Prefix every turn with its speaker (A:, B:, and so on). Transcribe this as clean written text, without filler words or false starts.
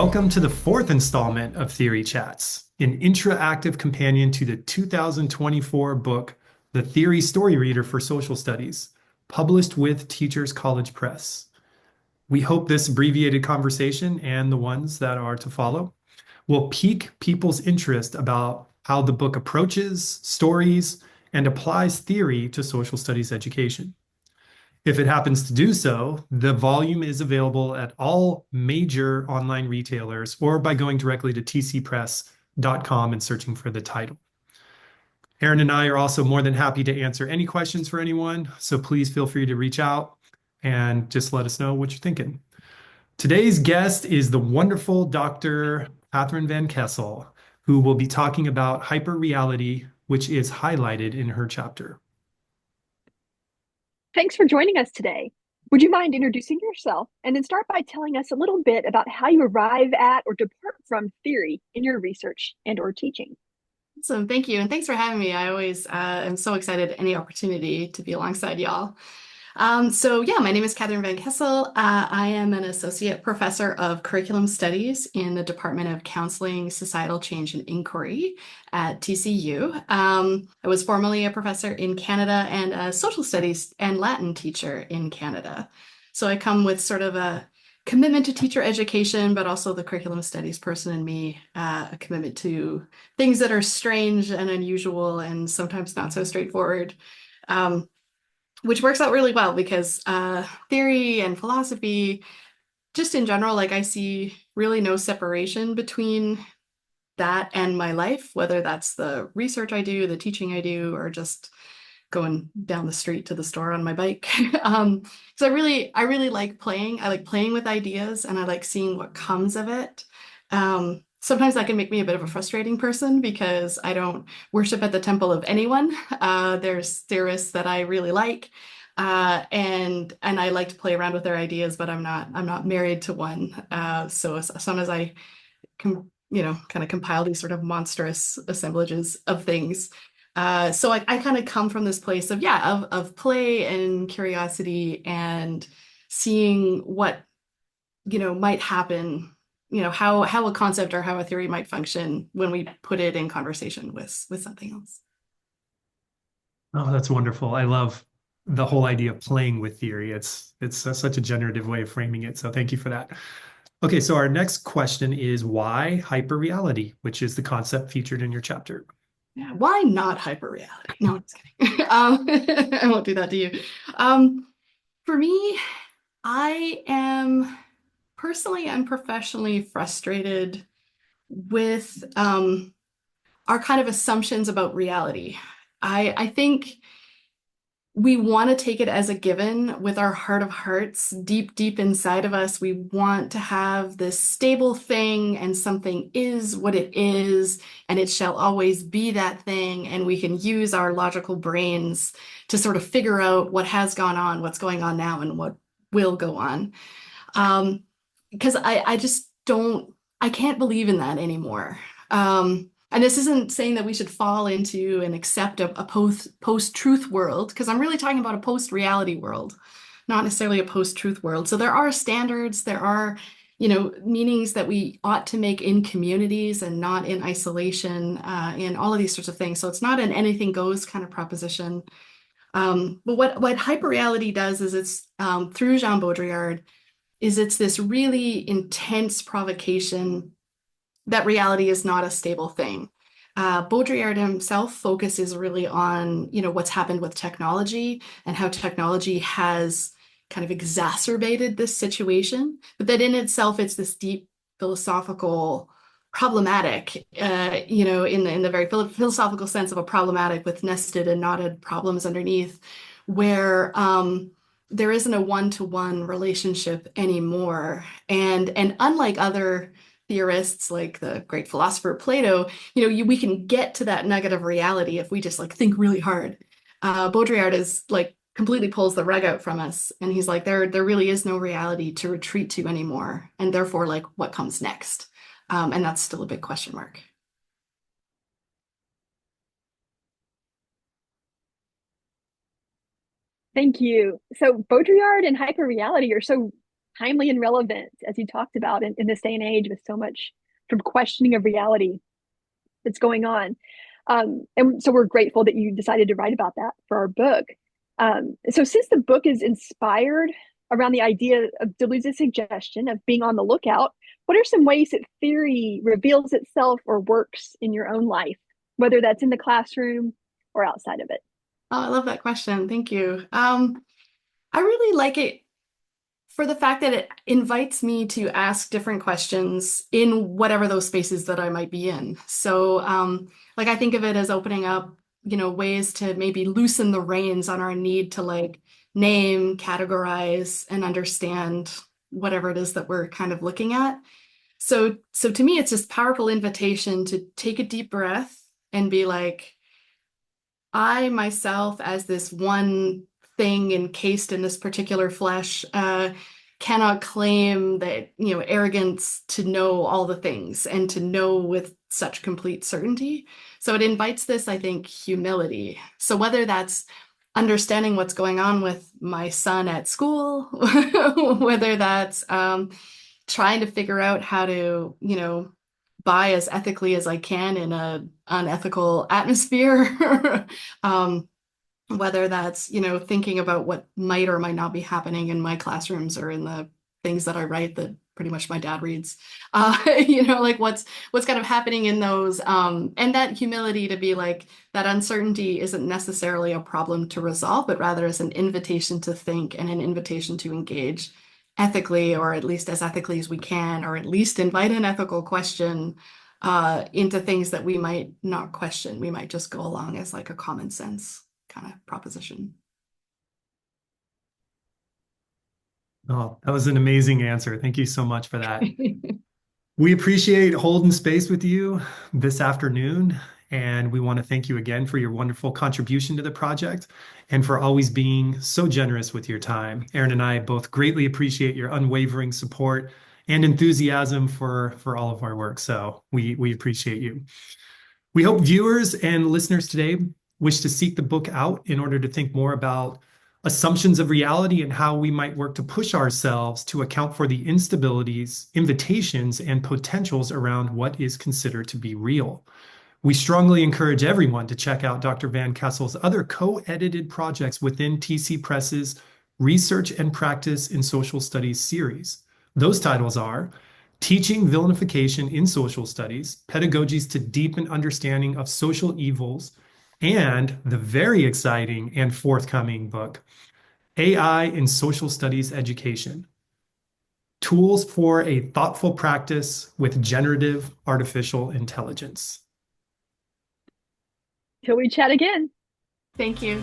A: Welcome to the fourth installment of Theory Chats, an interactive companion to the 2024 book, The Theory Story Reader for Social Studies, published with Teachers College Press. We hope this abbreviated conversation and the ones that are to follow will pique people's interest about how the book approaches stories and applies theory to social studies education. If it happens to do so, the volume is available at all major online retailers or by going directly to tcpress.com and searching for the title. Aaron and I are also more than happy to answer any questions for anyone, so please feel free to reach out and just let us know what you're thinking. Today's guest is the wonderful Dr. Cathryn van Kessel, who will be talking about hyperreality, which is highlighted in her chapter.
B: Thanks for joining us today. Would you mind introducing yourself and then start by telling us a little bit about how you arrive at or depart from theory in your research and or teaching?
C: Awesome. Thank you. And thanks for having me. I always am so excited any opportunity to be alongside y'all. My name is Cathryn van Kessel. I am an associate professor of curriculum studies in the Department of Counseling, Societal Change and Inquiry at TCU. I was formerly a professor in Canada and a social studies and Latin teacher in Canada. So I come with sort of a commitment to teacher education, but also the curriculum studies person in me, a commitment to things that are strange and unusual and sometimes not so straightforward. Which works out really well because theory and philosophy, just in general, like I see really no separation between that and my life, whether that's the research I do, the teaching I do, or just going down the street to the store on my bike. So I really like playing. I like playing with ideas and I like seeing what comes of it. Sometimes that can make me a bit of a frustrating person because I don't worship at the temple of anyone. There's theorists that I really like, and I like to play around with their ideas, but I'm not married to one. So as soon as I can, kind of compile these sort of monstrous assemblages of things. So I kind of come from this place of play and curiosity and seeing what might happen, how a concept or how a theory might function when we put it in conversation with something else.
A: Oh, that's wonderful. I love the whole idea of playing with theory. It's such a generative way of framing it. So thank you for that. Okay, so our next question is why hyperreality, which is the concept featured in your chapter.
C: Yeah, why not hyperreality? No, I'm just kidding. I won't do that to you. For me, I am personally and professionally frustrated with our kind of assumptions about reality. I think we want to take it as a given with our heart of hearts, deep, deep inside of us. We want to have this stable thing and something is what it is, and it shall always be that thing. And we can use our logical brains to sort of figure out what has gone on, what's going on now, and what will go on. Because I just I can't believe in that anymore. And this isn't saying that we should fall into and accept a post-truth world, because I'm really talking about a post-reality world, not necessarily a post-truth world. So there are standards, there are, meanings that we ought to make in communities and not in isolation, and all of these sorts of things. So it's not an anything goes kind of proposition. But what hyperreality does is it's through Jean Baudrillard, it's this really intense provocation that reality is not a stable thing. Baudrillard himself focuses really on, what's happened with technology and how technology has kind of exacerbated this situation, but that in itself, it's this deep philosophical problematic, in the very philosophical sense of a problematic with nested and knotted problems underneath, where there isn't a one-to-one relationship anymore. And unlike other theorists like the great philosopher Plato, we can get to that nugget of reality if we just think really hard. Baudrillard is completely pulls the rug out from us, and he's like, there really is no reality to retreat to anymore, and therefore what comes next? And that's still a big question mark.
B: Thank you. So Baudrillard and hyperreality are so timely and relevant, as you talked about in this day and age with so much from questioning of reality that's going on. And so we're grateful that you decided to write about that for our book. So since the book is inspired around the idea of Deleuze's suggestion of being on the lookout, what are some ways that theory reveals itself or works in your own life, whether that's in the classroom or outside of it?
C: Oh, I love that question. Thank you. I really like it for the fact that it invites me to ask different questions in whatever those spaces that I might be in. So, like I think of it as opening up, ways to maybe loosen the reins on our need to like name, categorize, and understand whatever it is that we're kind of looking at. So to me, it's this powerful invitation to take a deep breath and be like, I myself, as this one thing encased in this particular flesh, cannot claim that, arrogance to know all the things and to know with such complete certainty. So it invites this, I think, humility. So whether that's understanding what's going on with my son at school, whether that's trying to figure out how to, buy as ethically as I can in an unethical atmosphere. Whether that's, thinking about what might or might not be happening in my classrooms or in the things that I write that pretty much my dad reads, like what's kind of happening in those, and that humility to be like, that uncertainty isn't necessarily a problem to resolve, but rather is an invitation to think and an invitation to engage ethically, or at least as ethically as we can, or at least invite an ethical question into things that we might not question. We might just go along as like a common sense kind of proposition.
A: Oh, that was an amazing answer. Thank you so much for that. We appreciate holding space with you this afternoon, and we want to thank you again for your wonderful contribution to the project and for always being so generous with your time. Erin and I both greatly appreciate your unwavering support and enthusiasm for all of our work. So we appreciate you. We hope viewers and listeners today wish to seek the book out in order to think more about assumptions of reality and how we might work to push ourselves to account for the instabilities, invitations, and potentials around what is considered to be real. We strongly encourage everyone to check out Dr. Van Kessel's other co-edited projects within TC Press's Research and Practice in Social Studies series. Those titles are Teaching Villainification in Social Studies, Pedagogies to Deepen Understanding of Social Evils, and the very exciting and forthcoming book, AI in Social Studies Education, Tools for a Thoughtful Practice with Generative Artificial Intelligence.
B: Till we chat again.
C: Thank you.